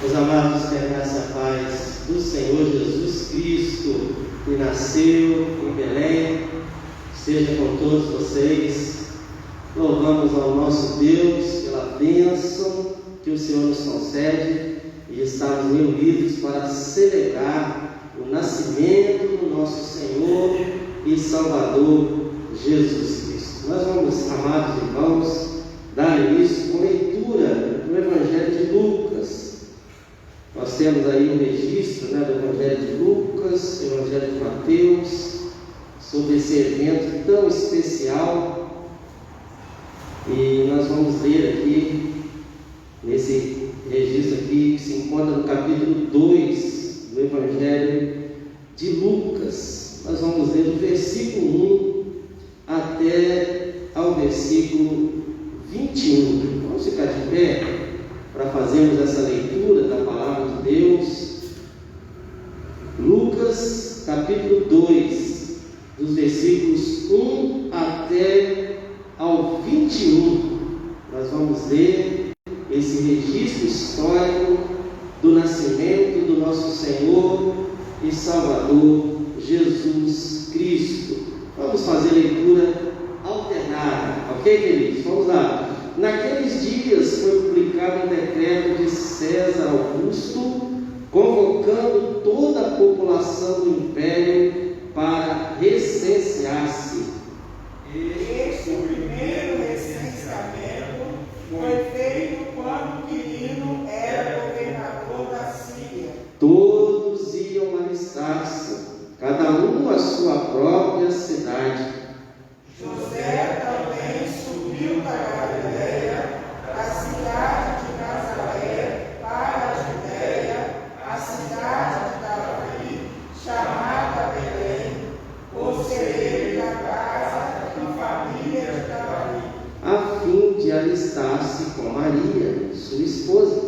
Meus amados, que a graça e a paz do Senhor Jesus Cristo, que nasceu em Belém, seja com todos vocês. Louvamos ao nosso Deus pela bênção que o Senhor nos concede e estamos reunidos para celebrar o nascimento do nosso Senhor e Salvador Jesus Cristo. Nós vamos, amados irmãos, dar início com leitura do Evangelho de Lucas. Nós temos aí um registro do Evangelho de Lucas, Evangelho de Mateus, sobre esse evento tão especial. E nós vamos ler aqui, nesse registro aqui, que se encontra no capítulo 2 do Evangelho de Lucas. Nós vamos ler do versículo 1 até ao versículo 21. Vamos ficar de pé para fazermos essa leitura da palavra de Deus. Lucas capítulo 2, dos versículos 1 até ao 21. Nós vamos ler esse registro histórico do nascimento do nosso Senhor e Salvador Jesus Cristo. Vamos fazer leitura alternada, ok, queridos? Vamos lá. Naqueles dias foi publicado um decreto de César Augusto, convocando toda a população do império para recensear-se. Este primeiro recenseamento foi feito quando Quirino era governador da Síria. Todos iam alistar-se, cada um à sua própria cidade. José também subiu da Galiléia, da cidade de Nazaré, para a Judéia, a cidade de Davi, chamada Belém, por ser ele da casa e família de Davi, A fim de alistar-se com Maria, sua esposa,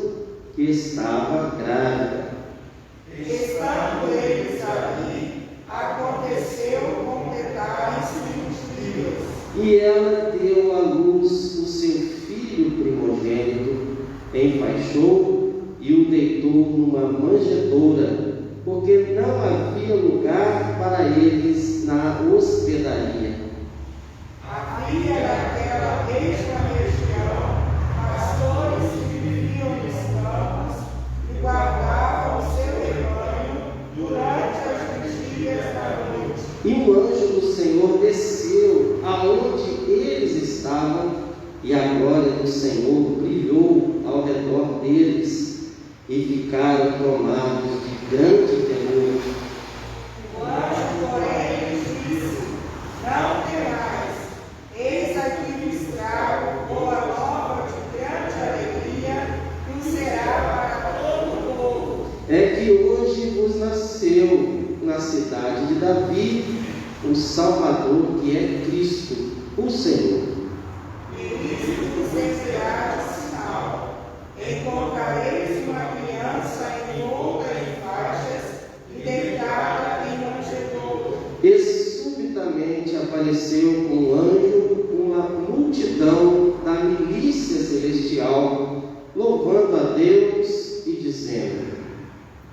que estava grávida. Estando eles ali, aconteceu completarem-se os dias. E ela deu à luz o seu filho primogênito, enfaixou e o deitou numa manjedoura, porque não havia lugar para eles na hospedaria. Havia naquela mesma região pastores que viviam nos campos e guardavam o seu rebanho durante as vigílias da noite. E o anjo do Senhor desceu aonde eles estavam, e a glória do Senhor brilhou ao redor deles, e ficaram tomados de grande temor. O anjo, porém, lhes disse: Não temais, eis aqui vos trago boa nova de grande alegria, que será para todo o povo. É que hoje vos nasceu na cidade de Davi o Salvador, que é Cristo, o Senhor. E nisto vos servirá de sinal: encontrareis uma criança envolta em faixas e deitada em manjedoura. E subitamente apareceu um anjo, uma multidão da milícia celestial, louvando a Deus e dizendo: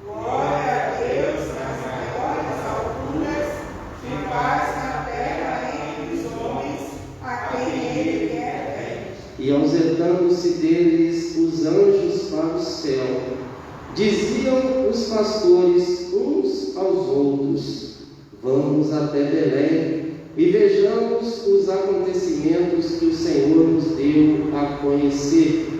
Glória a Deus nas maiores alturas, e paz na terra entre os homens, a quem ele quer bem. E ausetando-se deles os anjos para o céu, diziam os pastores uns aos outros: Vamos até Belém e vejamos os acontecimentos que o Senhor nos deu a conhecer.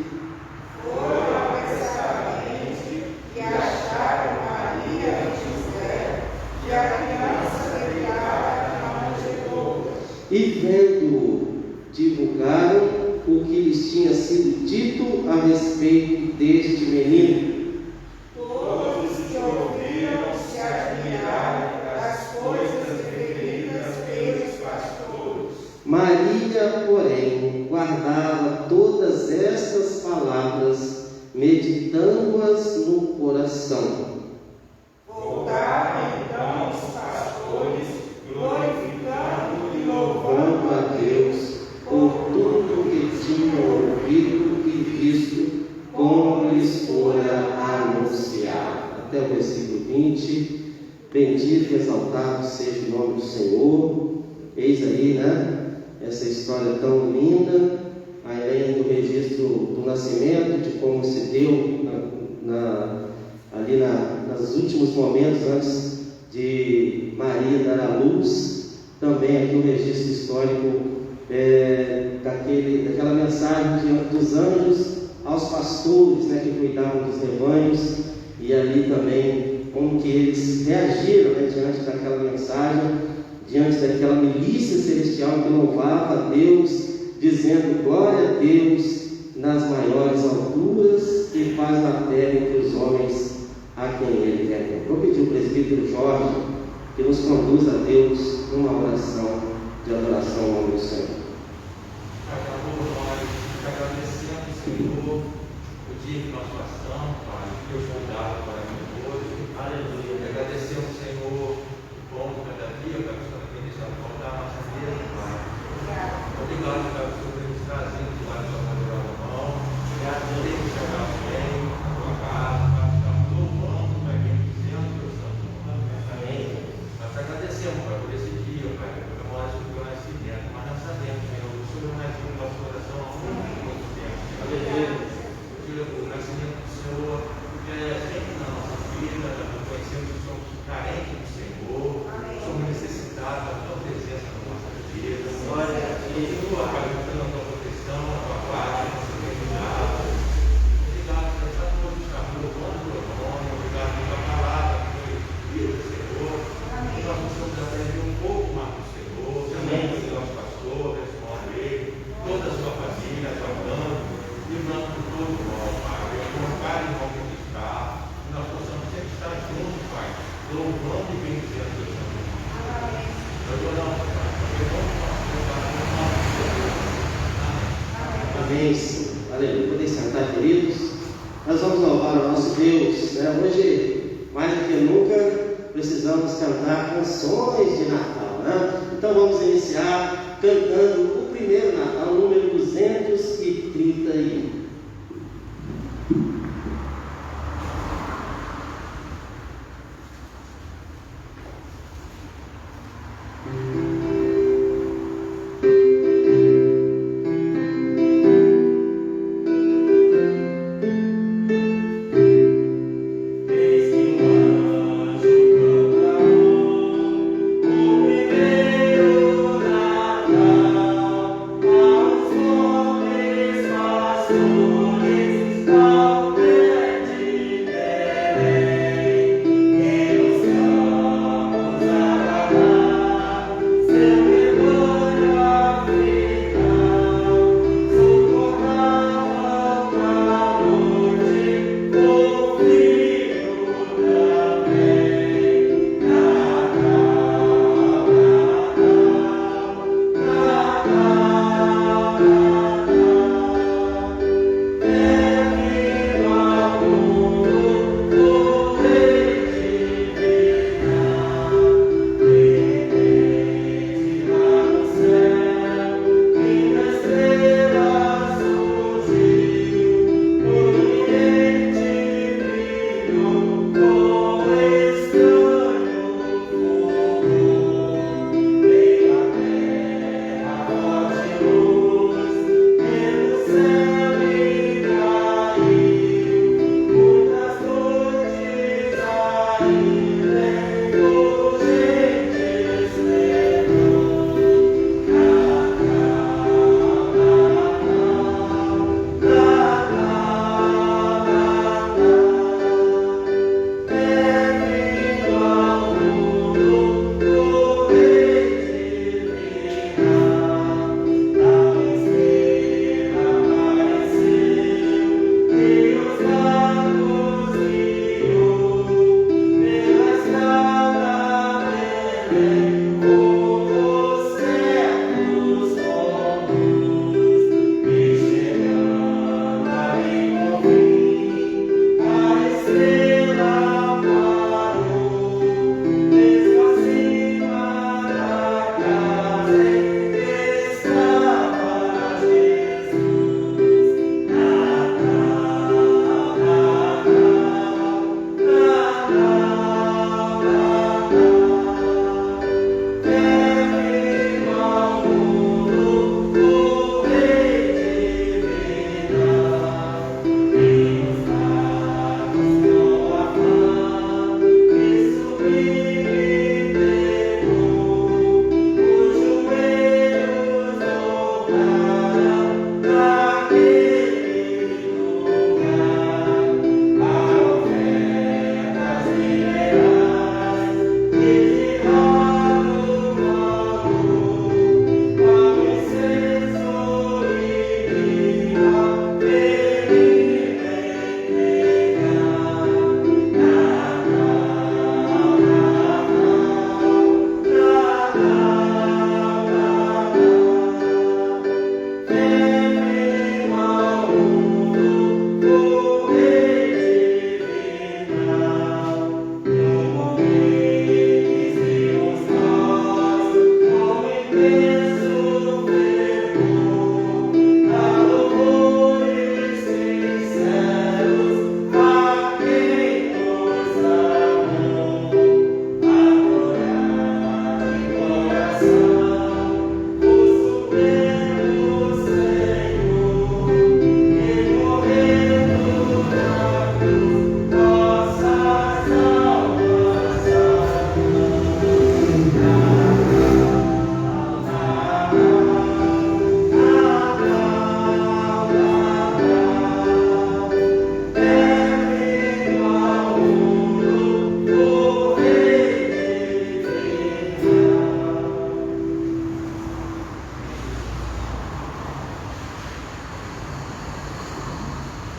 Foram apressadamente e acharam Maria e José e a criança deitada na manjedoura. E vendo-o, divulgaram o que lhes tinha sido dito a respeito deste menino. Todos que ouviram se admiraram das coisas referidas pelos pastores. Maria, porém, guardava todas estas palavras, meditando-as no coração. Voltaram então os pastores, glorificando e Louvando louvando a Deus por tudo que tinham ouvido e visto, como lhes fora anunciado. até o versículo 20. Bendito e exaltado seja o nome do Senhor. Eis aí, essa história tão linda, além do registro do nascimento, de como se deu nos últimos momentos antes de Maria dar à luz. Também aqui o registro histórico daquela mensagem dos anjos aos pastores, que cuidavam dos rebanhos, e ali também como que eles reagiram diante daquela mensagem, diante daquela milícia celestial que louvava a Deus, dizendo glória a Deus nas maiores alturas e paz na terra entre os homens a quem Ele quer. Vou pedir ao presbítero Jorge que nos conduza a Deus numa oração de adoração ao nome do Senhor. Nós agradecemos, Senhor, o dia que nós passamos, Pai, que eu vou dar para mim hoje. Aleluia. E agradecemos, Senhor, o pão de cada dia, para que o Senhor tenha deixado faltar a nossa mesa, Pai. Obrigado, Pai, por Senhor ter nos trazido de lá de sua poderosa mão. Obrigado por ter nos chegado bem na tua casa, Pai. Estamos louvando, Pai, bendizendo o teu santo nome. Amém. Nós te agradecemos, Pai, por esse dia, Pai, por comemorar o teu nascimento. Mas nós sabemos, Senhor, o Senhor não é o nosso coração há muito tempo. Aleluia. O nascimento do Senhor sempre na nossa vida, nós conhecemos que somos carentes do Senhor, somos necessitados da tua presença na nossa vida. Glória a ti, tua proteção, a tua proteção, a tua paz, a nossa bondade. Obrigado por essa noite, estar louvando o teu nome, obrigado pela palavra que foi escrita, Senhor. E nós possamos aprender um pouco mais do Senhor, também do nosso pastor, da escola dele, toda a sua família, a sua banda, e nós por todo nós, Pai, colocar em nome de estar, e nós possamos sempre estar juntos, Pai, louvando e bendizendo o teu nome. Nós oramos, Pai, porque vamos Amém, Senhor. Aleluia. Podem sentar, queridos. Nós vamos louvar o nosso Deus. Hoje, mais do que nunca, precisamos cantar canções de Natal. Então vamos iniciar cantando o primeiro Natal, número 231. Pastores estão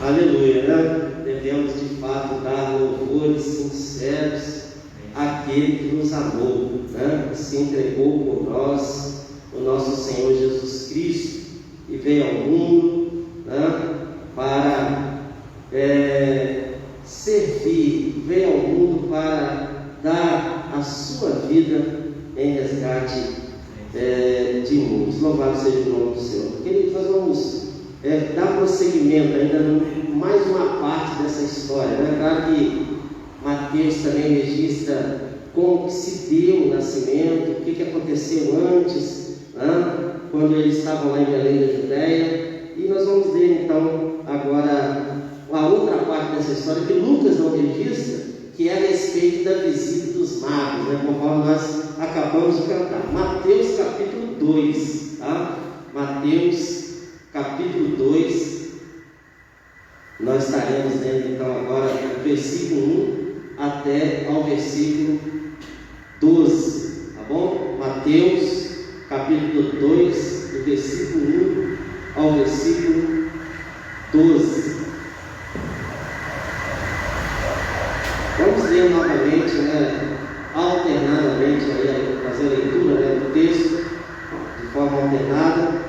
Aleluia, né? Devemos de fato dar louvores sinceros àquele que nos amou, né? Que se entregou por nós, o nosso Senhor Jesus Cristo, e veio ao mundo, né? Para servir, veio ao mundo para dar a sua vida em resgate de muitos. Louvado seja o nome do Senhor. Queridos, nós vamos dar prosseguimento ainda mais uma parte dessa história, né? Claro que Mateus também registra como que se deu o nascimento, o que aconteceu antes, né? Quando eles estavam lá em Belém da Judéia. E nós vamos ler então agora a outra parte dessa história que Lucas não registra, que é a respeito da visita dos magos, né? Conforme nós acabamos de cantar. Mateus capítulo 2, tá? Mateus capítulo 2, nós estaremos lendo então agora do versículo 1 até ao versículo 12, tá bom? Mateus capítulo 2, do versículo 1 ao versículo 12. Vamos ler novamente, né, alternadamente, fazer a leitura, né, do texto de forma alternada.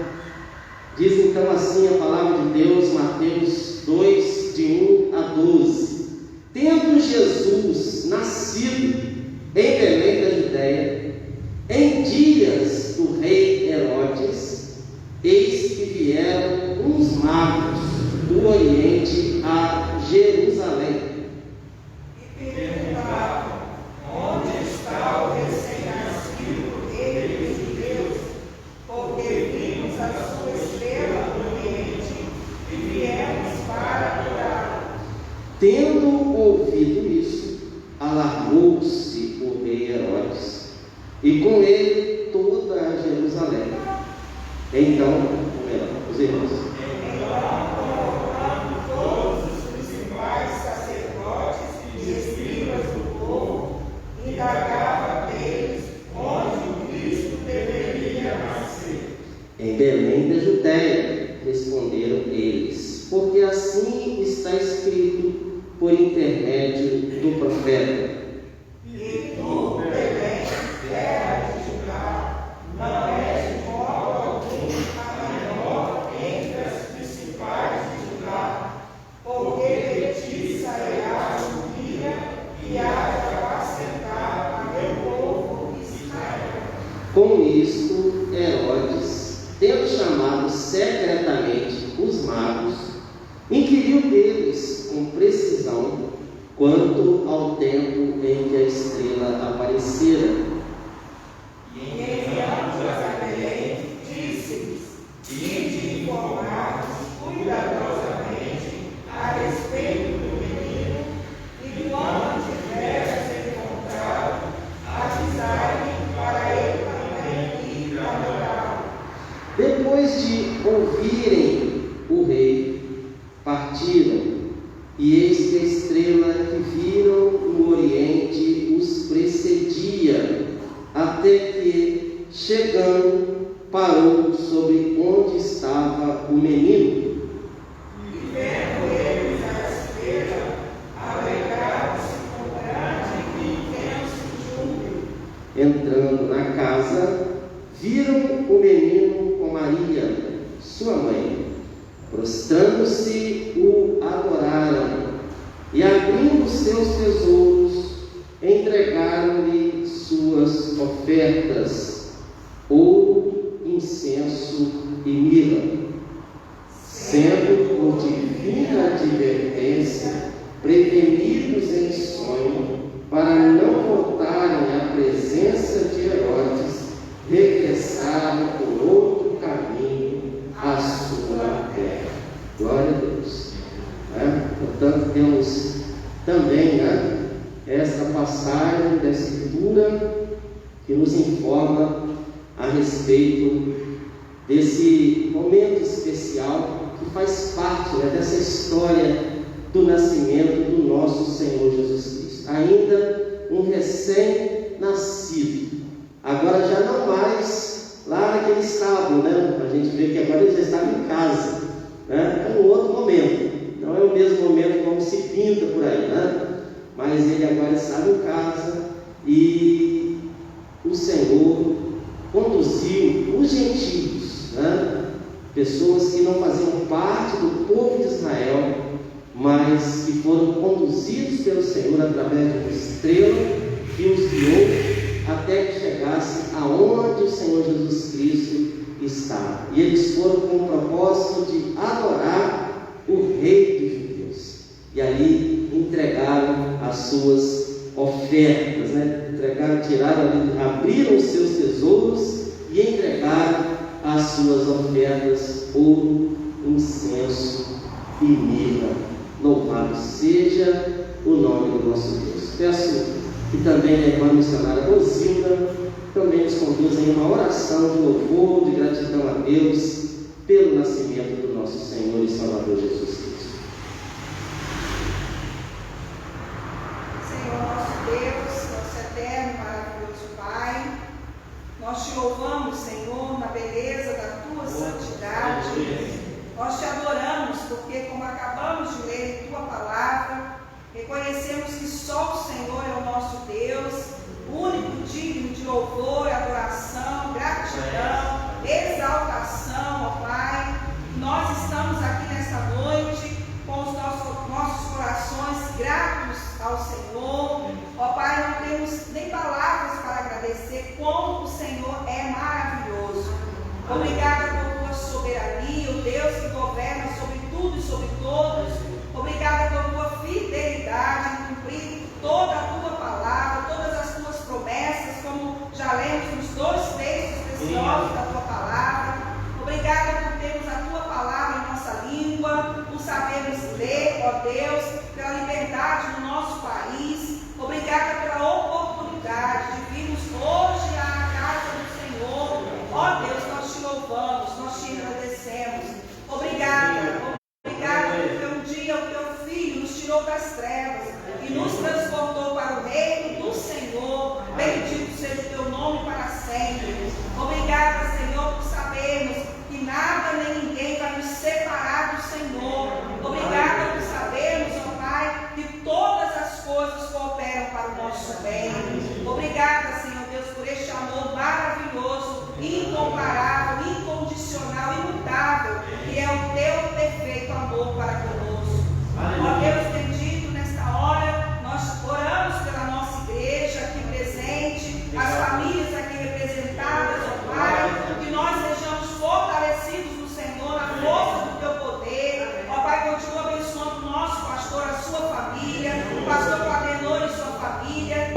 Diz então assim a palavra de Deus, Mateus 2, de 1 a 12. Tendo Jesus nascido em Belém da Judéia, em dias do rei Herodes, eis que vieram uns magos do Oriente a Jerusalém. E perguntavam: onde está o recém-nascido rei dos judeus? Porque vimos a sua estrela no Oriente e viemos para adorá-lo. Tendo ouvido isso, alarmou-se o rei Herodes, e com ele toda a Jerusalém. Então, os irmãos, Convocando todos os principais sacerdotes e escribas do povo, indagava deles onde o Cristo deveria nascer. em Belém da Judéia, responderam eles, porque assim está escrito por intermédio do profeta. E tu, Belém, terra de Judá, não és de modo algum a menor entre as principais de Judá, porque de ti sairá um dia e há de apacentar a meu povo Israel. Com isto, Herodes, tendo chamado secretamente os magos, inquiriu deles com precisão quanto ao tempo em que a estrela aparecera. E enviando-os a Belém, disse-lhes: ide informar-vos cuidadosamente a respeito do menino, e quando tiveres encontrado, avisai-me para eu também ir adorá-lo. Depois de ouvirem o rei, partiram, e eis que a estrela que viram no Oriente os precedia, até que, chegando, parou sobre onde estava o menino. E vendo eles a estrela, alegraram-se com grande e intenso júbilo. Entrando na casa, viram o menino com Maria, sua mãe. Prostrando-se, o adoraram, e abrindo seus tesouros, entregaram-lhe suas ofertas, ouro, incenso e mirra. Sendo por divina advertência prevenidos em sonho, para não voltarem à presença de Herodes, regressaram por outro caminho à sua terra. Glória a Deus. Portanto, temos também esta passagem da Escritura que nos informa a respeito desse momento especial que faz parte dessa história do nascimento do nosso Senhor Jesus Cristo. Ainda um recém-nascido. Agora já não mais lá naquele estábulo, né? A gente vê que agora ele já estava em casa, né? É um outro momento. Não é o pinta por aí, né? Mas ele agora estava em casa e o Senhor conduziu os gentios, né? Pessoas que não faziam parte do povo de Israel, mas que foram conduzidos pelo Senhor através de uma estrela que os guiou até que chegasse aonde o Senhor Jesus Cristo está. E eles foram com o propósito de adorar o Rei dos Judeus. E ali entregaram as suas ofertas, né? Abriram os seus tesouros e entregaram as suas ofertas, ouro, incenso e mirra. Louvado seja o nome do nosso Deus. Peço que também a irmã missionária Rosilda também nos conduza em uma oração de louvor, de gratidão a Deus pelo nascimento do nosso Senhor e Salvador Jesus Cristo. Senhor nosso Deus, nosso eterno e maravilhoso Pai, nós te louvamos, Senhor, na beleza da tua santidade. Nós te adoramos porque, como acabamos de ler em tua palavra, reconhecemos que só o Senhor é o nosso Deus, único, digno de louvor, adoração, gratidão, exaltação, ó Pai. Nós estamos aqui nesta noite com os nossos corações gratos ao Senhor. Ó Pai, não temos nem palavras para agradecer como o Senhor é maravilhoso. Obrigada por tua soberania, o Deus que governa sobre tudo e sobre todos. Obrigada por tua fidelidade em cumprir toda a tua palavra, todas as tuas promessas, como já lemos nos 2 textos preciosos da tua palavra. Obrigada por termos a tua palavra em nossa língua, por sabermos ler, ó Deus, pela liberdade do nosso país. Obrigada pela oportunidade de virmos hoje à casa do Senhor. Ó Deus, nós te louvamos, nós te agradecemos. Obrigada porque um dia o teu Filho nos tirou das trevas e nos transportou para o reino do Senhor. Bendito seja o teu nome para sempre. Obrigada, Senhor, por sabermos que nada nem ninguém vai nos separar do Senhor. Obrigada por sabermos, ó Pai, que todas as coisas cooperam para o nosso bem. Obrigada, Senhor Deus, por este amor maravilhoso, incomparável, incondicional, imutável, que é o teu perfeito amor para conosco. Ó Deus bendito, nesta hora nós oramos pela nossa igreja aqui presente, as famílias aqui representadas, ó Pai, que nós sejamos fortalecidos no Senhor, na força do teu poder. Ó Pai, continua abençoando o nosso pastor, a sua família, o pastor Claudenor e sua família,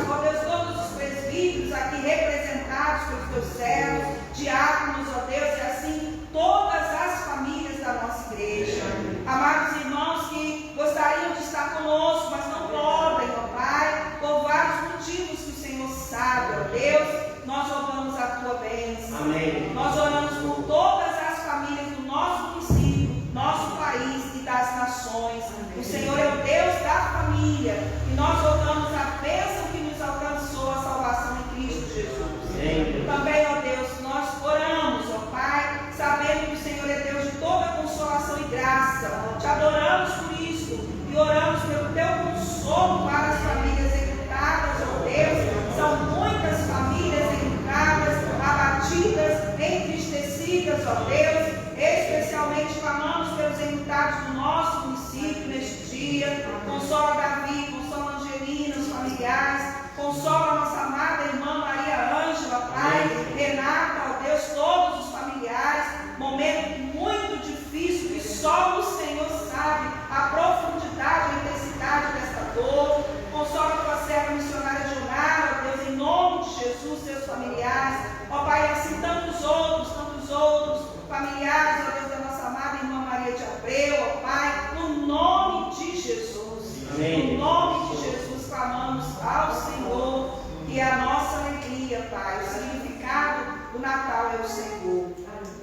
ó Deus, todos os presbíteros aqui representados pelos teus servos, diáconos, ó Deus, e assim todas as famílias da nossa igreja. Amados irmãos que gostariam de estar conosco, mas não podem, ó Pai, por vários motivos que o Senhor sabe, ó Deus, nós rogamos a tua bênção. Amém. Nós oramos por todas as famílias do nosso município, nosso país e das nações. O Senhor é o Deus da família e nós rogamos a bênção que nos alcançou, a salvação em Cristo Jesus. Amém. Também, ó Deus, nós oramos, ó Pai, sabendo que o Senhor é Deus de toda consolação e graça. Te adoramos por isso e oramos pelo teu consolo para as famílias enlutadas, ó Deus. São muitas famílias enlutadas, abatidas, entristecidas, ó Deus. Especialmente clamamos pelos enlutados do nosso município neste dia. Consola Davi, consola Angelina, os familiares, consola a nossa amada irmã Maria Ângela, Pai, Renata, ó Deus, todos os familiares. Momento muito difícil que só o Senhor sabe a profundidade, a intensidade desta dor. Consola a tua serva missionária Jonara, ó Deus, em nome de Jesus, seus familiares. Ó Pai, assim tantos outros familiares, ó Deus, da nossa amada irmã Maria de Abreu, ó Pai, no nome de Jesus. Amém. No nome de Jesus clamamos ao Senhor, que é a nossa alegria, Pai. O significado do Natal é o Senhor.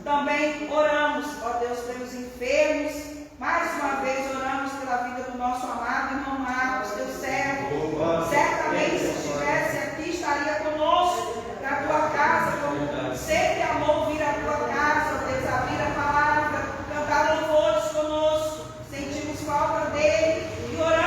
Também oramos, ó Deus, pelos enfermos. Mais uma vez oramos pela vida do nosso amado irmão Marcos, teu servo. Certamente, se estivesse aqui, estaria conosco na tua casa, como sempre amou vir à tua casa, ó Deus, abrir a palavra, cantar louvores conosco. Sentimos falta dele e oramos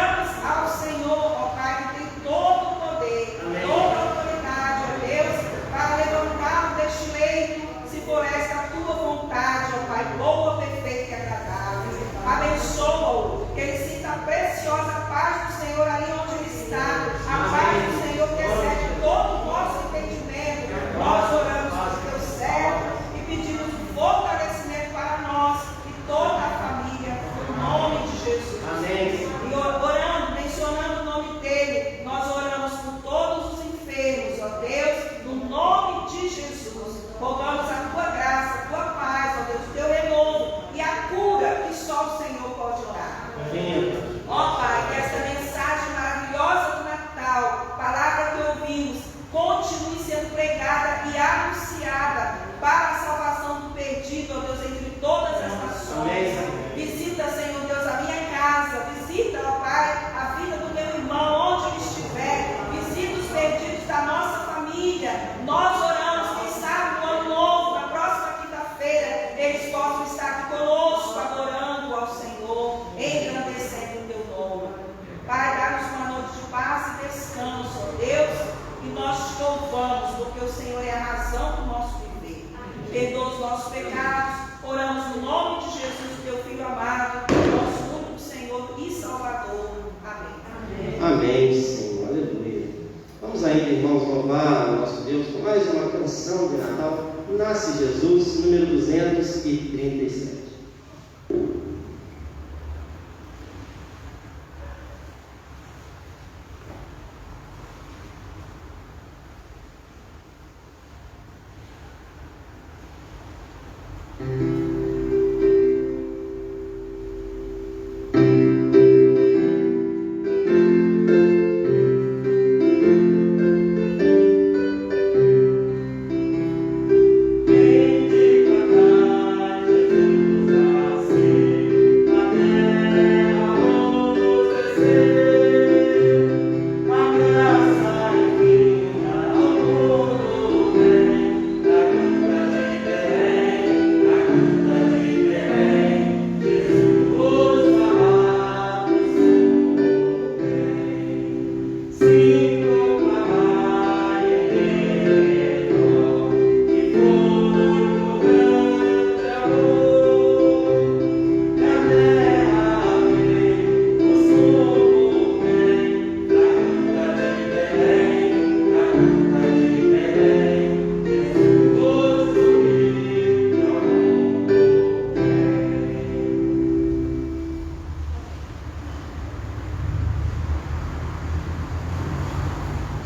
pecados. Oramos no nome de Jesus, teu Filho amado, nosso único Senhor e Salvador. Amém. Amém, Senhor. Aleluia. Vamos ainda, irmãos, louvar o nosso Deus com mais uma canção de Natal. Nasce Jesus, número 237.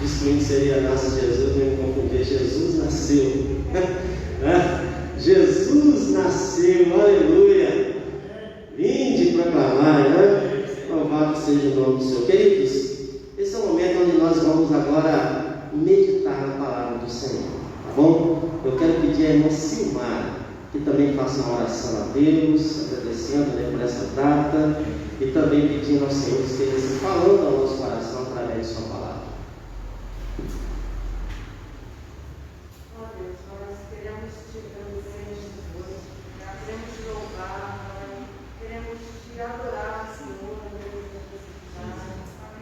Diz que nem seria nasce Jesus, nem confundir. Jesus nasceu. Jesus nasceu, aleluia. Vinde proclamar, né? Louvado seja o nome do Senhor. Queridos, esse é o momento onde nós vamos agora meditar na palavra do Senhor, tá bom? Eu quero pedir à irmã Silmar que também faça uma oração a Deus, agradecendo, né, por essa data e também pedindo ao Senhor que esteja falando ao nosso coração através de sua palavra. Ó Deus, nós queremos te agradecer neste hoje, queremos te louvar, queremos te adorar, Senhor,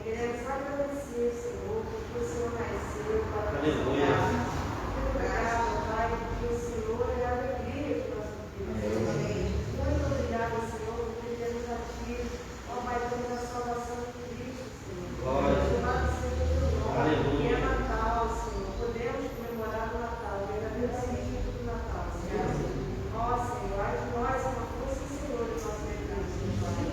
queremos agradecer, Senhor, porque o Senhor nasceu para nos salvar. Obrigado, Pai, porque o Senhor é a alegria de nossa vida. Muito obrigada, Senhor, porque temos a Ti, ó Pai, temos a salvação de Cristo, Senhor. Louvado seja o teu nome. E é Natal, Senhor. Podemos comemorar o Natal, o verdadeiro sentido do Natal, Senhor. Ó Senhor, ai de nós uma força, Senhor, de nossa vida, Pai.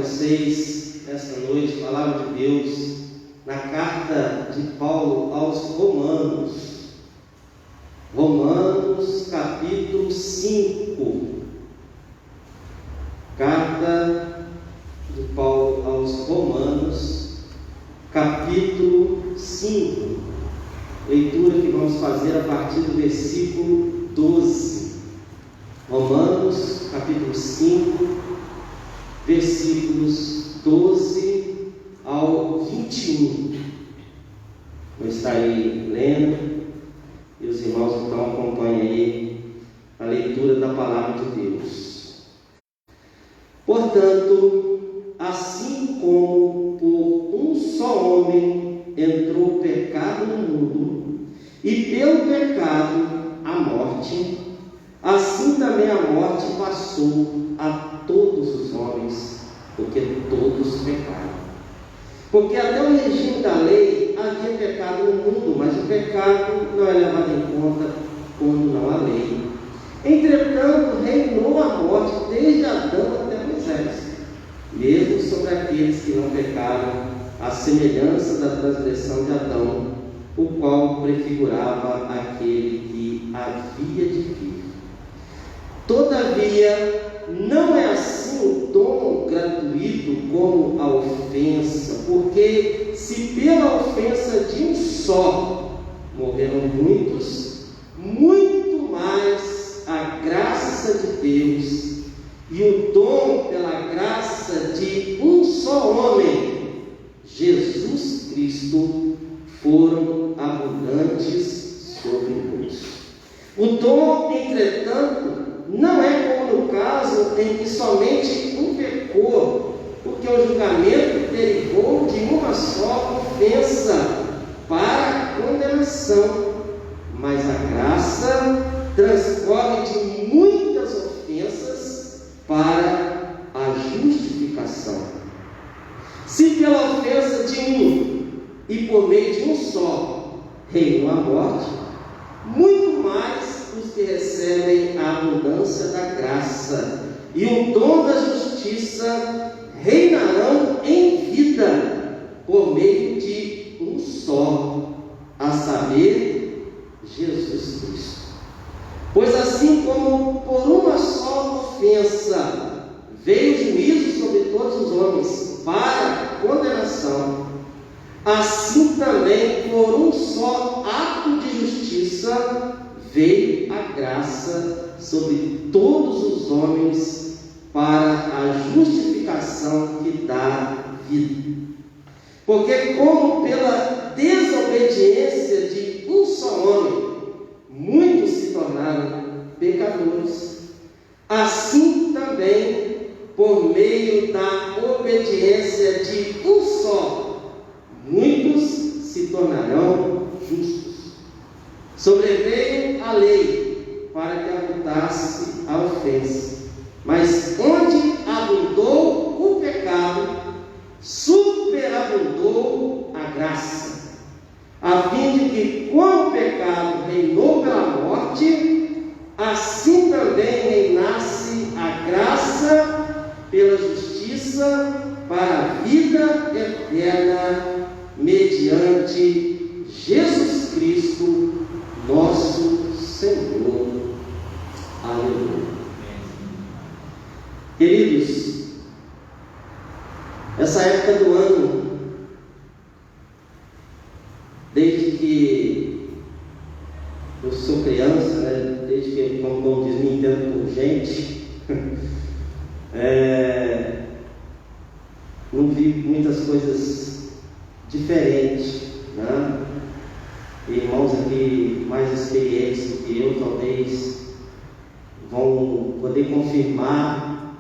vocês esta noite, palavra de Deus, na carta de Paulo aos Romanos. Romanos capítulo 5. Carta de Paulo aos Romanos, capítulo 5. Leitura que vamos fazer a partir do versículo 12. Romanos, capítulo 5, versículos 12 ao 21. Vou estar aí lendo, e os irmãos então acompanhem aí a leitura da palavra de Deus. Portanto, assim como por um só homem entrou o pecado no mundo, e pelo pecado a morte, assim também a morte passou a todos os homens, porque todos pecaram. Porque até o regime da lei havia pecado no mundo, mas o pecado não é levado em conta quando não há lei. Entretanto, reinou a morte desde Adão até Moisés, mesmo sobre aqueles que não pecaram, à semelhança da transgressão de Adão, o qual prefigurava aquele que havia de vir. Todavia, não é assim o dom gratuito como a ofensa, porque se pela ofensa de um só morreram muitos, muito mais a graça de Deus e o dom pela graça de um só homem, Jesus Cristo, foram abundantes sobre nós. O dom, entretanto, não é como no caso em que somente um pecou, porque o julgamento derivou de uma só ofensa para a condenação, mas a graça transcorre de muitas ofensas para a justificação. Se pela ofensa de um e por meio de um só reinou a morte, muito mais os que recebem a abundância da graça e o dom da justiça reinarão em vida por meio de um só, a saber, Jesus Cristo. Pois assim como por uma só ofensa veio o juízo sobre todos os homens para condenação, assim também por um só ato de justiça veio a graça sobre todos os homens para a justificação que dá vida. Porque como pela desobediência de um só homem muitos se tornaram pecadores, assim também por meio da obediência de um só muitos se tornarão justos. Sobreveio a lei para que abundasse a ofensa, mas onde abundou o pecado, superabundou a graça, a fim de que, como o pecado reinou pela morte, assim também reinasse a graça pela justiça para a vida eterna, mediante Jesus Cristo, nosso Senhor. Aleluia. Queridos, essa época do ano, desde que eu sou criança, né, desde que, como diz, me entendo por gente, não vi muitas coisas diferentes, né? Irmãos aqui mais experientes do que eu talvez vão poder confirmar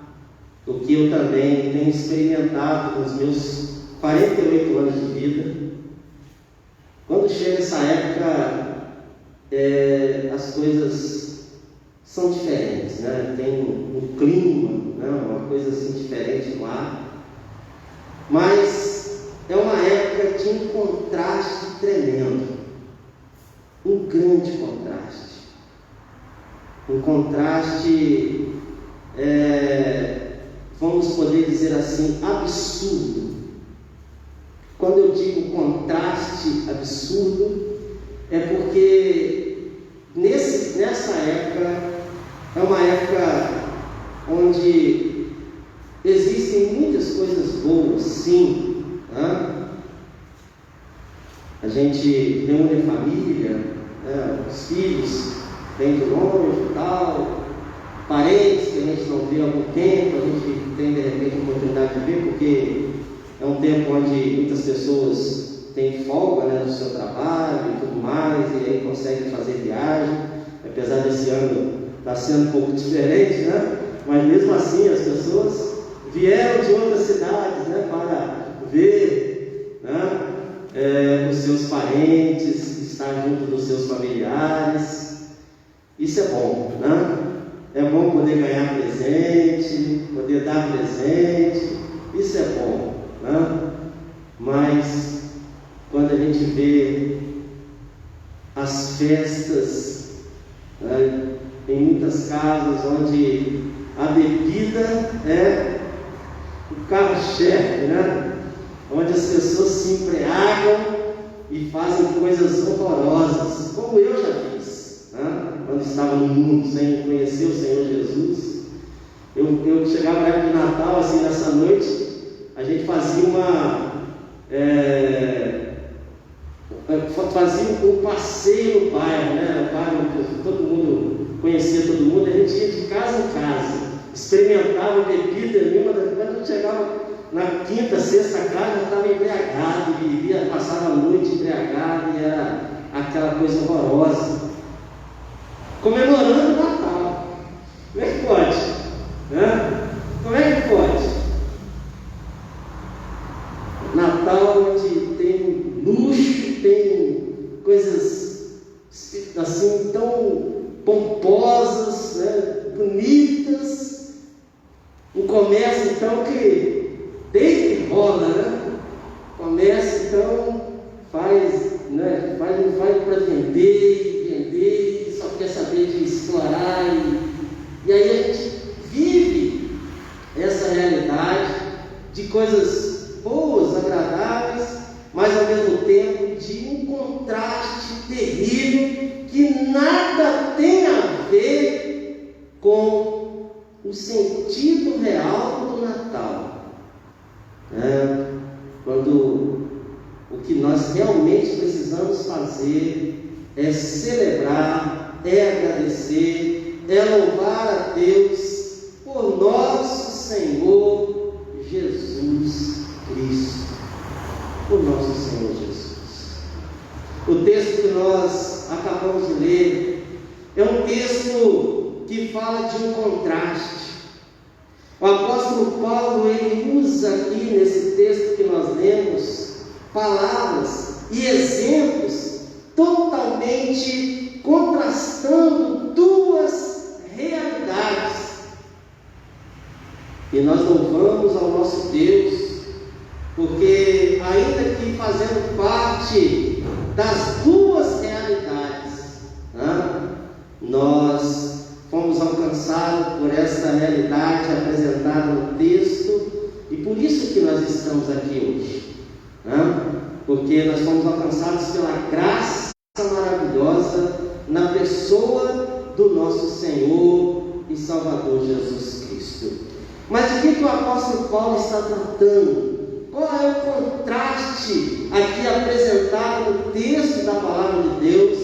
o que eu também tenho experimentado nos meus 48 anos de vida. Quando chega essa época, as coisas são diferentes, né? Tem um clima, né? Uma coisa assim diferente no ar, mas é uma época de um contraste tremendo. Um grande contraste, vamos poder dizer assim, absurdo. Quando eu digo contraste absurdo, é porque nessa época, é uma época onde existem muitas coisas boas, sim, né? A gente reúne a família, né? Os filhos vêm de longe e tal, parentes que a gente não vê há algum tempo, a gente tem de repente a oportunidade de ver, porque é um tempo onde muitas pessoas têm folga, né, do seu trabalho e tudo mais, e aí conseguem fazer viagem, apesar desse ano estar sendo um pouco diferente, né? Mas mesmo assim as pessoas vieram de outras cidades, né, para ver, né, os seus parentes, estar junto dos seus familiares. Isso é bom, né? É bom poder ganhar presente, poder dar presente, isso é bom, né? Mas quando a gente vê as festas, né, em muitas casas onde a bebida é o carro-chefe, né? Onde as pessoas se embriagam e fazem coisas horrorosas, como eu já fiz, né? Quando estava no mundo sem conhecer o Senhor Jesus. Eu chegava na época de Natal, assim, nessa noite, a gente fazia um passeio no bairro, né? O bairro, todo mundo conhecia todo mundo, a gente ia de casa em casa, experimentava bebida nenhuma, quando a gente chegava na quinta, sexta casa, já estava embriagado, vivia, passava a noite embriagado, e era aquela coisa horrorosa, comemorando o Natal. Como é que pode? Né? Como é que pode? Natal onde tem luxo, tem coisas assim tão pomposas, né? Bonitas, um comércio então que deita e rola, né? O comércio então faz para vender, só quer saber de explorar, e aí a gente vive essa realidade de coisas boas, agradáveis, mas ao mesmo tempo de um contraste terrível que nada tem a ver com o sentido real do Natal. Quando o que nós realmente precisamos fazer é celebrar, é agradecer, é louvar a Deus por nosso Senhor Jesus Cristo, por nosso Senhor Jesus. O texto que nós acabamos de ler é um texto que fala de um contraste. O apóstolo Paulo, ele usa aqui nesse texto que nós lemos palavras e exemplos totalmente contrastando duas realidades. E nós louvamos ao nosso Deus, porque ainda que fazendo parte das duas realidades, né, nós fomos alcançados por essa realidade apresentada no texto, e por isso que nós estamos aqui hoje, né? Porque nós fomos alcançados pela graça maravilhosa na pessoa do nosso Senhor e Salvador Jesus Cristo. Mas o que o apóstolo Paulo está tratando? Qual é o contraste aqui apresentado no texto da palavra de Deus,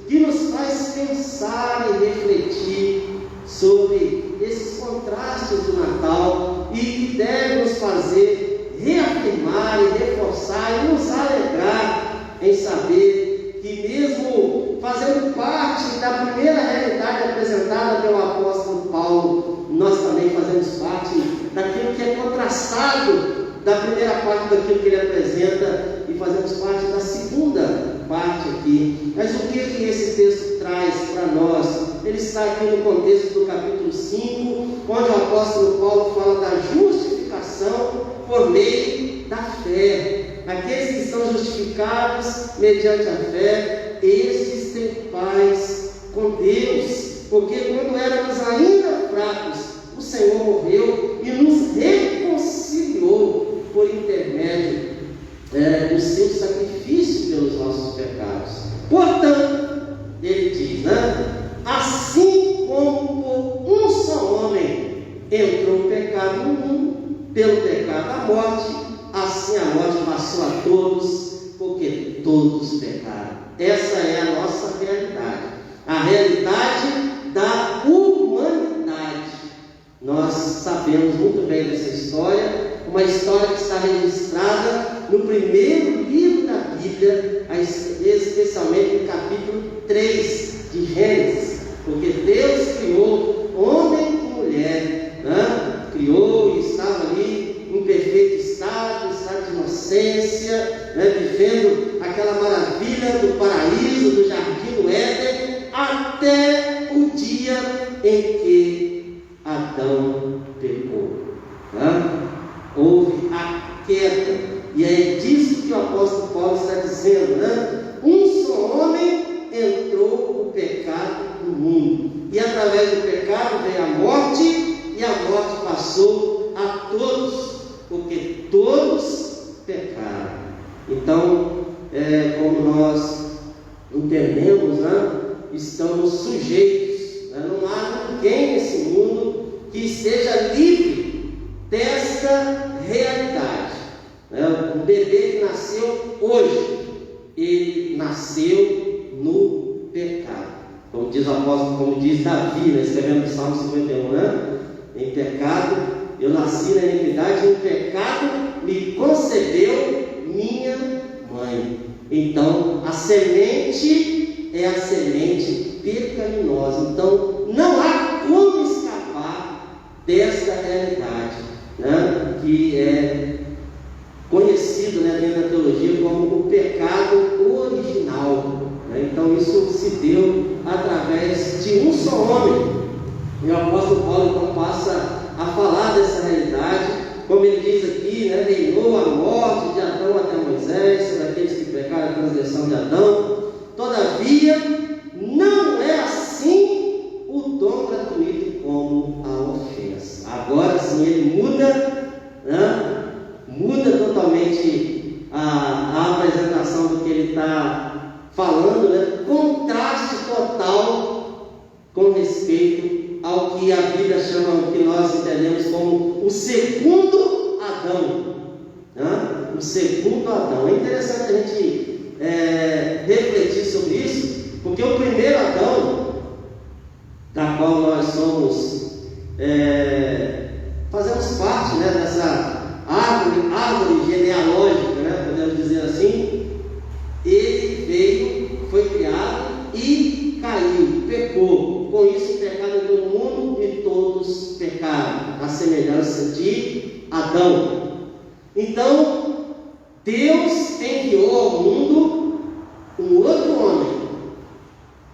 que nos faz pensar e refletir sobre esses contrastes do Natal, e que deve nos fazer reafirmar e reforçar e nos alegrar em saber que, mesmo fazendo parte da primeira realidade apresentada pelo apóstolo Paulo, nós também fazemos parte daquilo que é contrastado da primeira parte daquilo que ele apresenta, e fazemos parte da segunda parte aqui. Mas o que esse texto traz para nós? Ele está aqui no contexto do capítulo 5, onde o apóstolo Paulo fala da justificação por meio da fé. Aqueles que são justificados mediante a fé, esses têm paz com Deus, porque quando éramos ainda fracos, o Senhor morreu e nos todos pecaram. Essa é a nossa realidade, a realidade da humanidade. Nós sabemos muito bem dessa história, uma história que está registrada no primeiro livro da Bíblia, especialmente no capítulo 3 de Gênesis, porque Deus criou homem e mulher, né? Criou e estava ali em perfeito estado de inocência, né? Vivendo aquela maravilha do paraíso, do jardim do Éden, até o dia em que Adão pecou, né? Houve a queda, e é disso que o apóstolo Paulo está dizendo, né? Um só homem entrou o pecado no mundo, e através do pecado veio a morte, e a morte passou a todos, porque todos pecaram. Então, como nós entendemos, né? Estamos sujeitos, né? Não há ninguém nesse mundo que esteja livre desta realidade, né? Um bebê que nasceu hoje, ele nasceu no pecado, como diz o apóstolo, como diz Davi, né? Escrevendo o Salmo 51, né? Em pecado eu nasci na iniquidade, em pecado me concebeu minha mãe. Então a semente é a semente pecaminosa. Então não há como escapar desta realidade, né? Que é conhecido, né, dentro da teologia como o pecado original, né? Então isso se deu através de um só homem, e o apóstolo Paulo então passa a falar dessa realidade, como ele diz aqui, né? Reinou a morte de Adão até Moisés, sobre aqueles que pecaram a transgressão de Adão. Todavia não é assim o dom gratuito como a ofensa. Agora sim ele muda, né? Muda totalmente a apresentação do que ele está falando, né? Contraste total com respeito ao que a Bíblia chama, o que nós entendemos como o segundo Adão, né? O segundo Adão. É interessante a gente refletir sobre isso, porque o primeiro Adão, da qual nós somos, fazemos parte, né, dessa árvore genealógica, né, podemos dizer assim, ele veio, foi criado e caiu, pecou. Com isso o pecado entrou no mundo e todos pecaram, a semelhança de Adão. Então Deus enviou ao mundo um outro homem,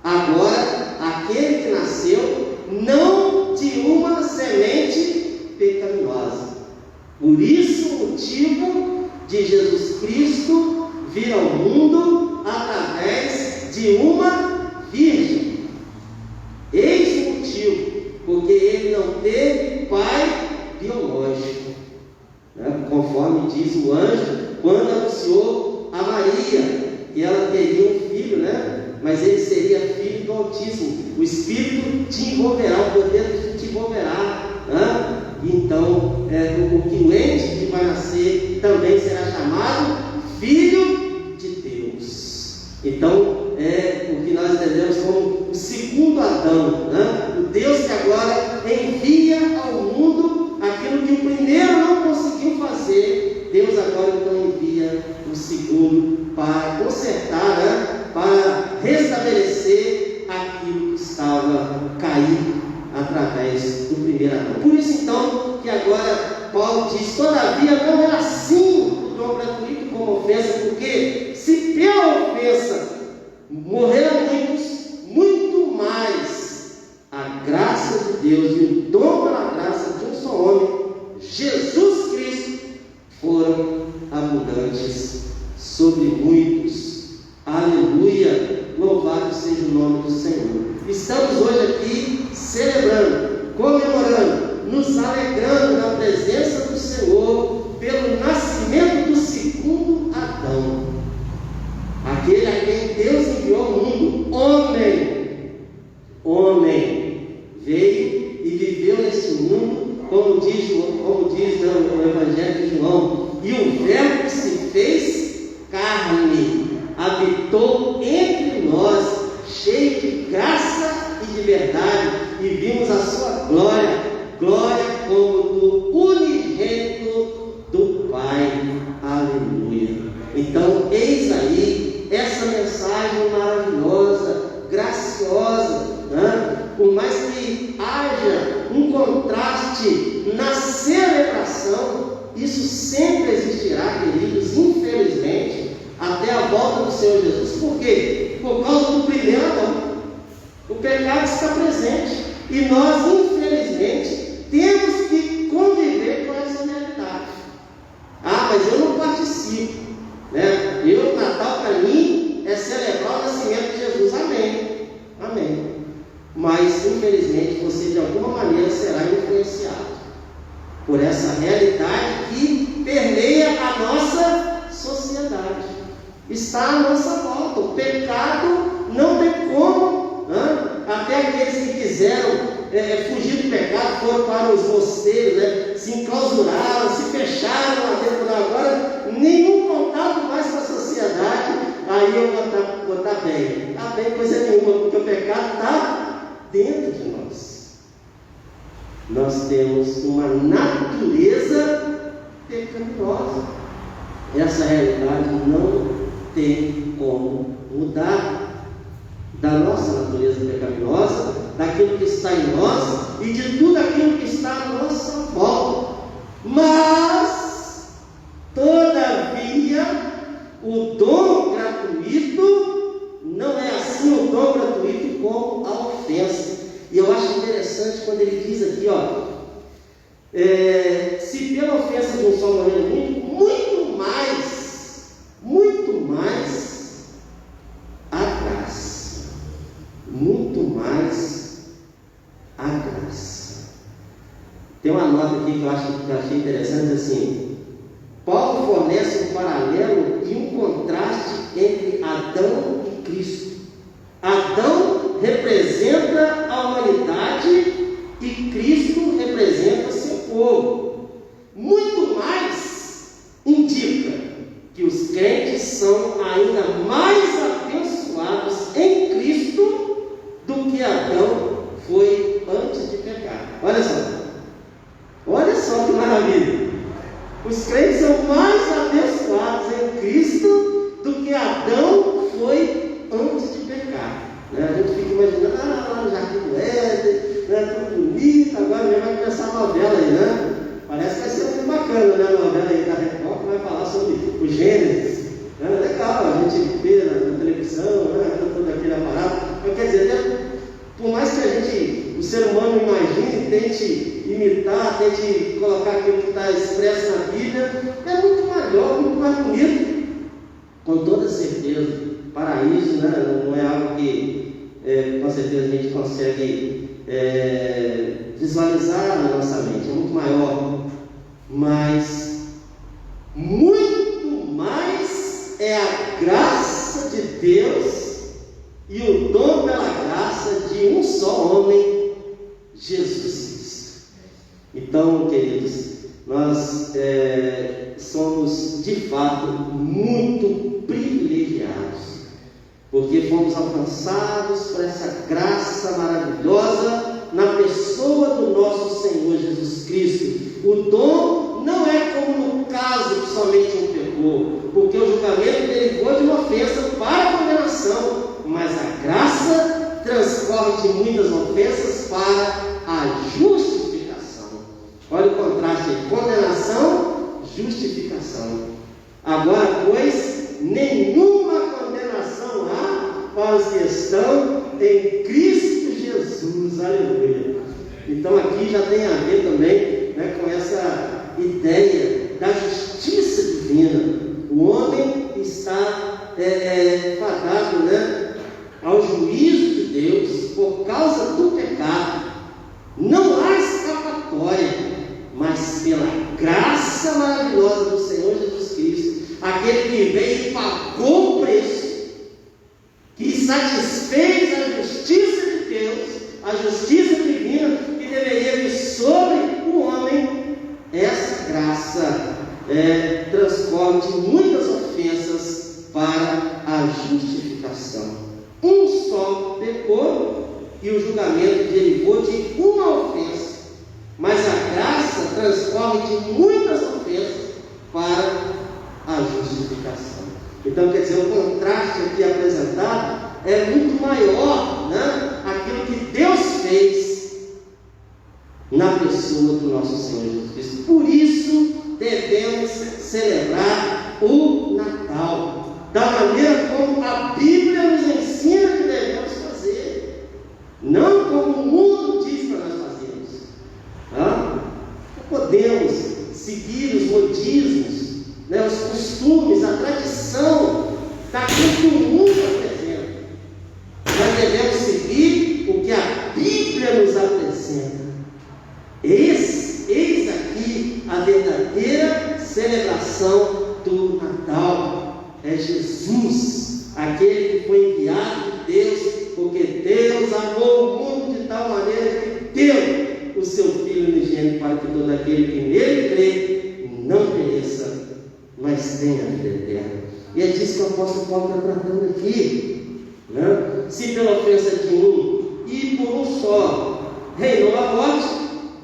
agora aquele que nasceu não de uma semente pecaminosa. Por isso o motivo de Jesus Cristo vir ao mundo através de uma virgem. Eis o motivo, porque ele não teve pai biológico, né? Conforme diz o anjo quando anunciou a Maria que ela teria um filho, né? Mas ele seria filho do Altíssimo. O Espírito te envolverá, o poder te envolverá, né? Então o ente que vai nascer também será chamado Filho de Deus. Então o que nós entendemos como o segundo Adão, né? O Deus que agora envia ao mundo aquilo que o primeiro não conseguiu fazer. Deus agora então envia o segundo para consertar, né? Para restabelecer aquilo que estava caído através do primeiro Adão. Por isso então que agora Paulo diz: todavia não é assim o dom gratuito como ofensa, porque se pela ofensa morreram muitos, muito mais a graça de Deus e o dom pela graça de um só homem, Jesus Cristo, foram abundantes sobre muitos. Aleluia! Louvado seja o nome do Senhor. Estamos hoje aqui celebrando, comemorando, nos alegrando na presença do Senhor pelo nascimento do segundo Adão, aquele a quem Deus enviou ao mundo. Homem veio e viveu nesse mundo, como diz no Evangelho de João, e o Verbo se fez carne, habitou volta do Senhor Jesus. Por quê? Por causa do primeiro Adão. O pecado está presente. E nós, infelizmente, temos que conviver com essa realidade. Ah, mas eu não participo, né? O Natal para mim é celebrar o nascimento de Jesus. Amém. Amém. Mas, infelizmente, você de alguma maneira será influenciado por essa realidade que permeia a nossa sociedade. Está à nossa volta. O pecado não tem como, né? Até aqueles que quiseram fugir do pecado foram para os mosteiros, né? Se enclausuraram, se fecharam lá dentro. Agora, nenhum contato mais com a sociedade. Aí eu vou estar bem. Está bem, coisa nenhuma, porque o pecado está dentro de nós. Nós temos uma natureza pecaminosa. Essa realidade não tem como mudar. Da nossa natureza pecaminosa, daquilo que está em nós e de tudo aquilo que está à nossa volta. Mas, todavia, o dom gratuito não é assim o dom gratuito como a ofensa. E eu acho interessante quando ele diz aqui, se pela ofensa de um só morreu muito mais a graça. Muito mais a graça. Tem uma nota aqui que eu achei interessante, assim. Paulo fornece um paralelo e um contraste entre Adão e Cristo. Adão representa a humanidade e Cristo representa seu povo. Muito mais indica que os crentes são ainda mais abençoados em Cristo do que Adão foi antes de pecar. Olha só que maravilha. Os crentes são mais abençoados em Cristo do que Adão foi antes de pecar. Né? A gente fica imaginando, lá no Jardim do Éden, né, tudo bonito, agora mesmo vai começar a novela aí, né? Parece que vai ser muito bacana, né? A novela aí da Record que vai falar sobre o Gênesis. É legal, a gente vê na televisão, né, todo aquele aparato. Mas quer dizer, por mais que o ser humano imagine, tente imitar, tente colocar aquilo que está expresso na Bíblia, é muito melhor, muito mais bonito. Com toda certeza, paraíso, né, não é algo que com certeza a gente consegue visualizar na nossa mente, é muito maior, mas muito mais é a graça de Deus e o dom pela graça de um só homem, Jesus Cristo. Então, queridos, nós somos de fato muito privilegiados, porque fomos alcançados por essa graça maravilhosa na pessoa do nosso Senhor Jesus Cristo. O dom não é como no caso que somente um pecou, porque o julgamento derivou de uma ofensa para a condenação, mas a graça transcorre de muitas ofensas para a justificação. Olha o contraste aí: condenação, justificação. Agora, pois, nenhuma condenação há para os que estão em Cristo Jesus. Aleluia. Então aqui já tem a ver também, né, com essa ideia da justiça divina. O homem está fadado, né, ao juízo de Deus por causa do pecado. Não há escapatória, mas pela graça maravilhosa do Senhor Jesus Cristo, aquele que veio e pagou o preço, que satisfez a justiça de Deus, a justiça divina que deveria vir sobre o homem. Essa graça transforma de muitas ofensas para a justificação. Um só pecou e o julgamento derivou de uma ofensa, mas a graça transforma de muitas ofensas para a justificação. Então, quer dizer, o contraste aqui apresentado é muito maior, né? Aquilo que Deus fez na pessoa do nosso Senhor Jesus Cristo. Por isso devemos celebrar o Natal da maneira como a Bíblia nos ensina que devemos fazer, não como o mundo diz para nós fazermos. Não podemos seguir os modismos, né, os costumes, a tradição daquilo que o mundo apresenta. Nós devemos seguir o que a Bíblia nos apresenta. Eis aqui a verdadeira celebração do Natal. É Jesus, aquele que foi enviado de Deus, porque Deus amou o mundo de tal maneira que deu o seu Filho unigênito, para que todo aquele que nele crê não pereça, mas tenha a vida eterna. E é disso que o apóstolo Paulo está tratando aqui, né? Se pela ofensa de um e por um só reinou a morte,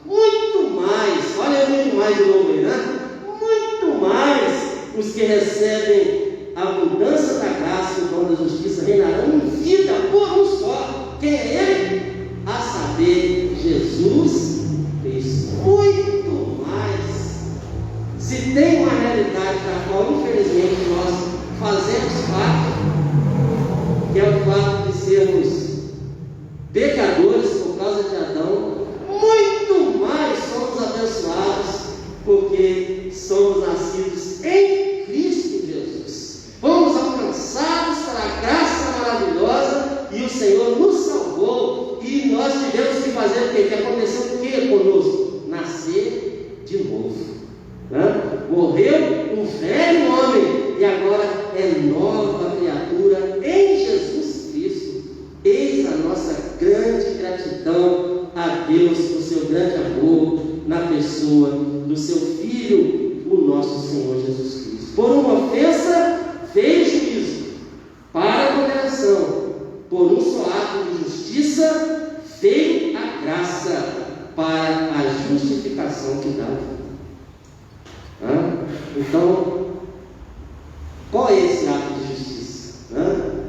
muito mais, olha muito mais de novo aí, né? Muito mais os que recebem a abundância da graça e o dom da justiça reinarão em vida por um só. Quem é ele? A saber, Jesus Cristo. Muito mais. Se tem uma realidade da qual infelizmente nós fazemos parte, que é o fato de sermos pecadores por causa de Adão, muito mais somos abençoados porque somos nascidos em Cristo Jesus. Fomos alcançados pela graça maravilhosa e o Senhor nos salvou, e nós tivemos que fazer o quê? Que aconteceu o que conosco? Nascer de novo, né? Morreu o velho homem e agora é nova criatura em Jesus Cristo. Eis a nossa grande gratidão a Deus por seu grande amor na pessoa do seu Filho, o nosso Senhor Jesus Cristo. Por uma ofensa veio juízo para a condenação, por um só ato de justiça veio a graça para a justificação que dá. Então, qual é esse ato de justiça?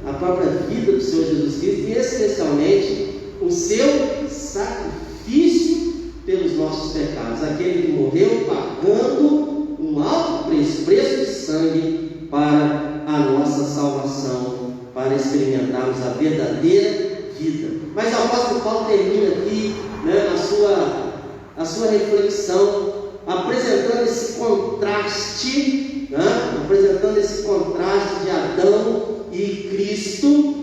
A própria vida do Senhor Jesus Cristo, e especialmente o seu sacrifício pelos nossos pecados, aquele que morreu pagando um alto preço de sangue para a nossa salvação, para experimentarmos a verdadeira vida. Mas o apóstolo Paulo termina aqui, né, a sua reflexão, apresentando esse contraste, de Adão e Cristo,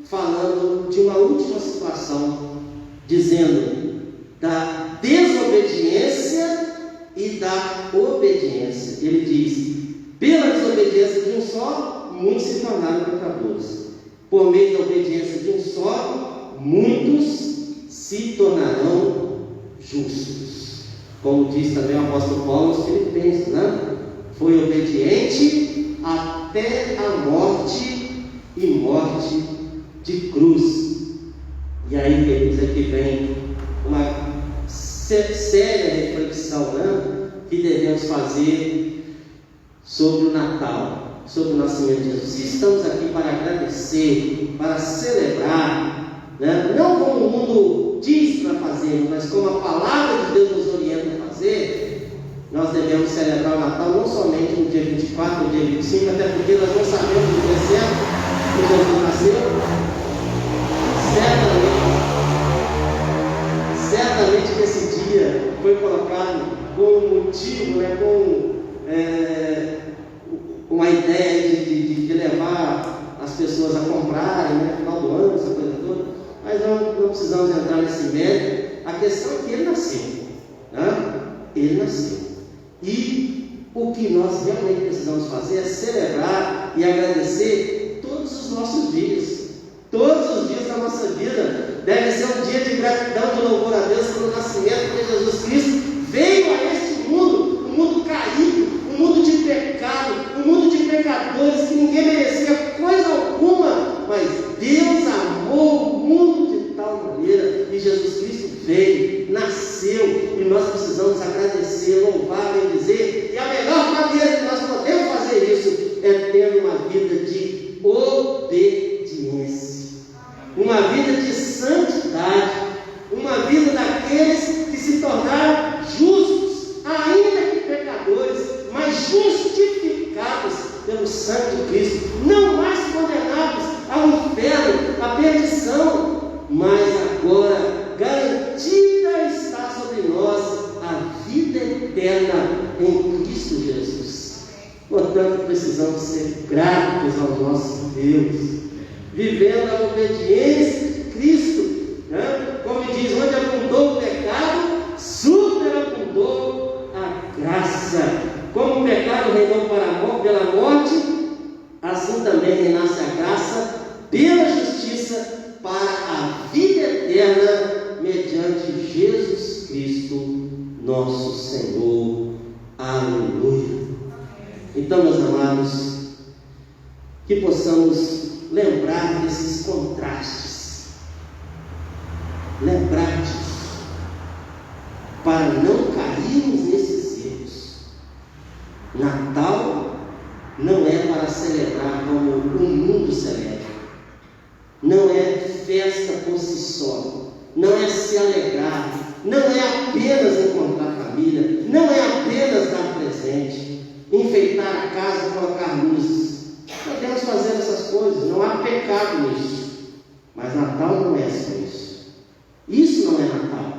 falando de uma última situação, dizendo da desobediência e da obediência. Ele diz: pela desobediência de um só, muitos se tornaram pecadores. Por meio da obediência de um só, muitos se tornarão justos. Como diz também o apóstolo Paulo aos Filipenses, né? Foi obediente até a morte, e morte de cruz. E aí, queridos, aqui vem uma séria reflexão, né, que devemos fazer sobre o Natal, sobre o nascimento de Jesus. Se estamos aqui para agradecer, para celebrar, né, não como o mundo diz para fazer, mas como a palavra de Deus nos orienta a fazer, nós devemos celebrar o Natal não somente no dia 24, no dia 25, até porque nós não sabemos o dia certo que Jesus nasceu. Certamente que esse dia foi colocado como motivo, né, com a ideia de levar as pessoas a comprarem, né, no final do ano, essa coisa toda. Mas não precisamos entrar nesse mérito. A questão é que ele nasceu, né? Ele nasceu. E o que nós realmente precisamos fazer é celebrar e agradecer todos os nossos dias. Todos os dias da nossa vida deve ser um dia de gratidão, de louvor a Deus pelo nascimento de Jesus Cristo. Veio a este mundo, um mundo caído, um mundo de pecado, um mundo de pecadores que ninguém merecia coisa alguma, mas Deus amou o mundo de tal maneira, e Jesus Cristo veio, nasceu, e nós precisamos agradecer, louvar, bendizer. E a melhor maneira que nós podemos fazer isso é ter uma vida de obediência, uma vida de santidade, uma vida daqueles que se tornaram Deus, vivendo a obediência de Cristo, né? Como diz, onde abundou o pecado, superabundou a graça. Como o pecado reinou pela morte, assim também reinasse a graça pela justiça para a vida eterna, mediante Jesus Cristo, nosso Senhor. Aleluia. Então, meus amados, que possamos lembrar desses contrastes, lembrar disso, para não cairmos nesses erros. Natal não é para celebrar como o mundo celebra, não é festa por si só, não é se alegrar, não é apenas encontrar família, não é apenas dar presente, enfeitar a casa, colocar luzes. Podemos fazer essas coisas, não há pecado nisso, mas Natal não é só isso. Isso não é Natal.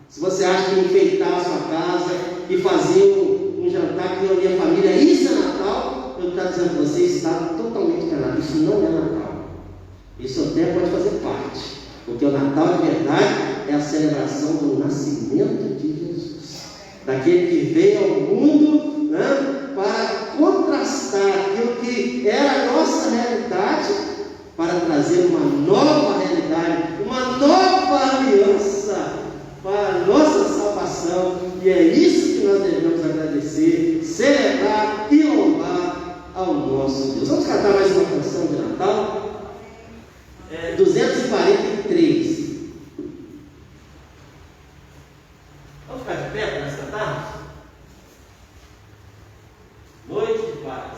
Se você acha que enfeitar a sua casa e fazer um jantar que reunia a família, isso é Natal, eu estou dizendo que você está totalmente enganado. Isso não é Natal. Isso até pode fazer parte, porque o Natal de verdade é a celebração do nascimento de Jesus, daquele que veio ao mundo, né, para contrastar aquilo que era a nossa realidade, para trazer uma nova realidade, uma nova aliança para a nossa salvação. E é isso que nós devemos agradecer, celebrar e louvar ao nosso Deus. Vamos cantar mais uma canção de Natal? 243. Vamos ficar de pé para nós cantarmos? Noite de paz.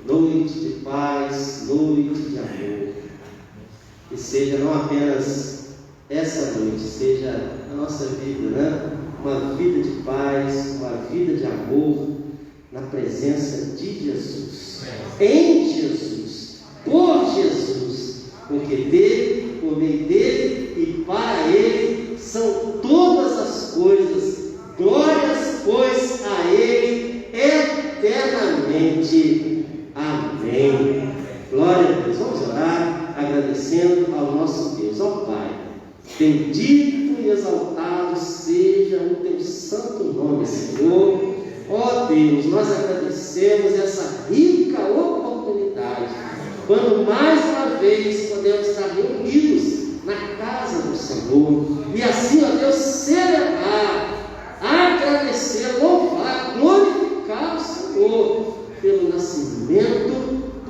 Noite de paz, noite de amor. Que seja não apenas essa noite, seja a nossa vida, né? Uma vida de paz, uma vida de amor na presença de Jesus, em Jesus, por Jesus, porque dele, por meio dele e para ele são todas as coisas. Glórias, eternamente. Amém. Glória a Deus. Vamos orar agradecendo ao nosso Deus. Ó Pai, bendito e exaltado seja o teu santo nome, Senhor. Ó Deus, nós agradecemos essa rica oportunidade, quando mais uma vez podemos estar reunidos na casa do Senhor, e assim, ó Deus, celebrar, agradecer, louvar, glorificar o Senhor pelo nascimento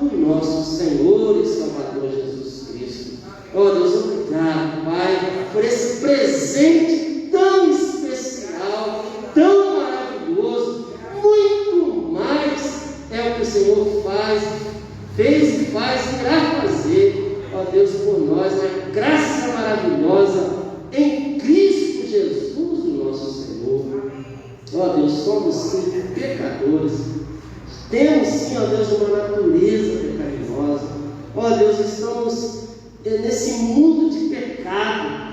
do nosso Senhor e Salvador Jesus Cristo. Ó Deus, obrigado, Pai, por esse presente tão especial, tão maravilhoso. Muito mais é o que o Senhor fez e faz e irá fazer, ó Deus, por nós, na graça maravilhosa em Cristo Jesus, o nosso Senhor. Ó Deus, somos sim pecadores, temos sim, ó Deus, uma natureza pecaminosa. Ó Deus, estamos nesse mundo de pecado.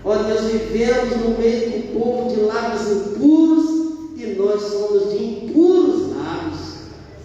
Ó Deus, vivemos no meio do povo de lábios impuros, e nós somos de impuros lábios.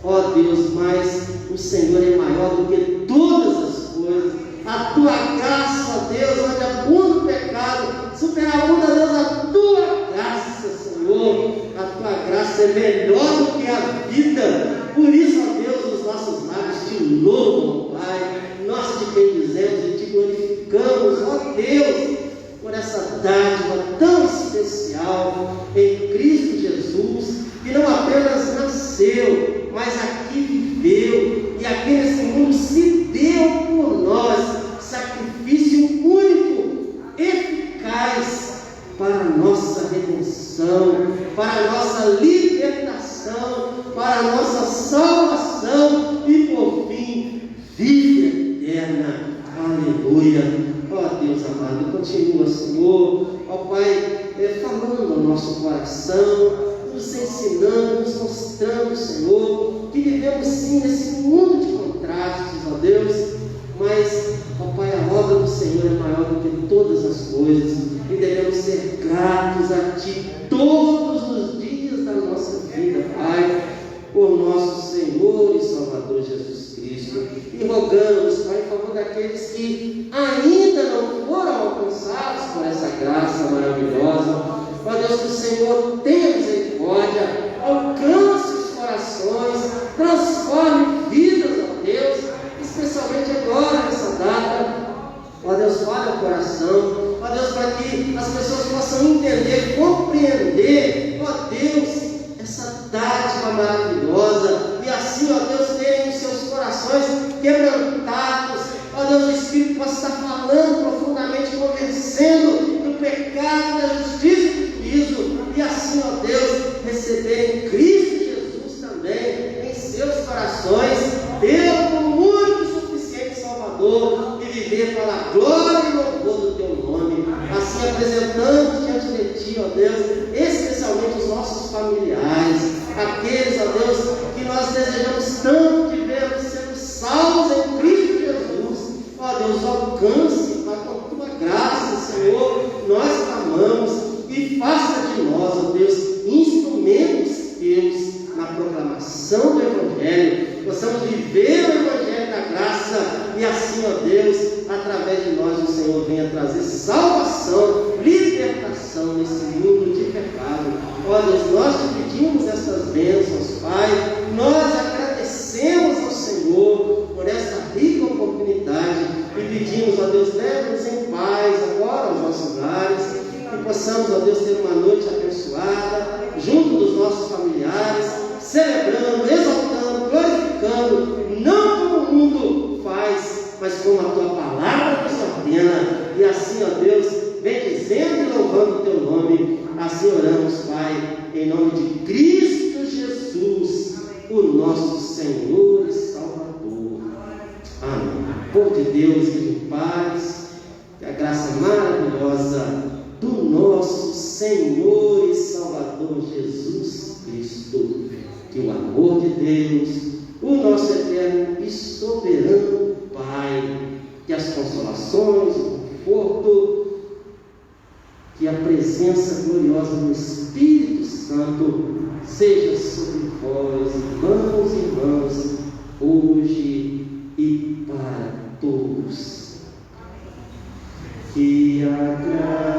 Ó Deus, mas o Senhor é maior do que todas as coisas. A tua graça, ó Deus, onde abunda o pecado, superabunda, Deus, a tua graça, Senhor. A tua graça é melhor do que a vida. Por isso, ó Deus, os nossos lábios te louvam, Pai. Nós te bendizemos e te glorificamos, ó Deus, por essa dádiva tão especial em Cristo Jesus, que não apenas nasceu, mas aqui viveu, e aqui nesse mundo se deu por nós, sacrifício único, eficaz, para a nossa redenção, para a nossa libertação, para a nossa salvação e, por fim, vida eterna. Aleluia. Ó Deus amado, continua, Senhor, ó Pai, falando ao nosso coração, nos ensinando, nos mostrando, Senhor, que vivemos sim nesse mundo de contrastes, ó Deus, mas, ó Pai, a obra do Senhor é maior do que todas as coisas, e devemos ser gratos a Ti todos os dias da nossa vida, Pai, por nosso Senhor e Salvador Jesus Cristo, e rogamos, Pai, em favor daqueles que ainda não foram alcançados por essa graça maravilhosa. Ó Deus, que o Senhor tenha misericórdia, alcance os corações, transforme vidas, ó Deus, especialmente agora nessa data. Ó Deus, fale o coração, ó Deus, para que as pessoas possam entender, compreender, ó Deus, essa dádiva maravilhosa, e assim, ó Deus, terem os seus corações quebrantados. Ó Deus, o Espírito possa estar falando profundamente, convencendo do pecado, da justiça e do juízo, e assim, ó Deus, receberem Cristo Jesus também em seus corações, Deus como único e suficiente Salvador, e viver para a glória e louvor do Teu nome, assim apresentando diante de Ti, ó Deus, especialmente os nossos familiares, aqueles, ó Deus, que nós desejamos tanto de ver sendo salvos em Cristo Jesus. Ó Deus, alcance, Pai, com Tua graça, Senhor, nós clamamos, e faça de nós, ó Deus, instrumentos Teus na proclamação do Evangelho, possamos viver o Evangelho da graça, e assim, ó Deus, através de nós o Senhor venha trazer salvação, libertação nesse mundo de pecado. Ó Deus, nós te pedimos essas bênçãos, Pai, nós agradecemos ao Senhor por esta rica oportunidade, e pedimos, ó Deus, leve-nos em paz agora aos nossos lares, que possamos, ó Deus, ter uma noite abençoada, junto dos nossos familiares, celebrando, exaltando, glorificando, não como o mundo faz, mas como a Tua palavra nos ordena, e assim, ó Deus, bendizendo e louvando o Teu nome. Assim oramos, Pai, em nome de Cristo Jesus, o nosso Senhor e Salvador. Amém. Povo de Deus, e de paz, que a graça maravilhosa do nosso Senhor e Salvador Jesus Cristo, que o amor de Deus, o nosso eterno e soberano Pai, que as consolações, o conforto, que a presença gloriosa do Espírito Santo seja sobre vós, irmãos e irmãs, hoje e para todos. Que a graça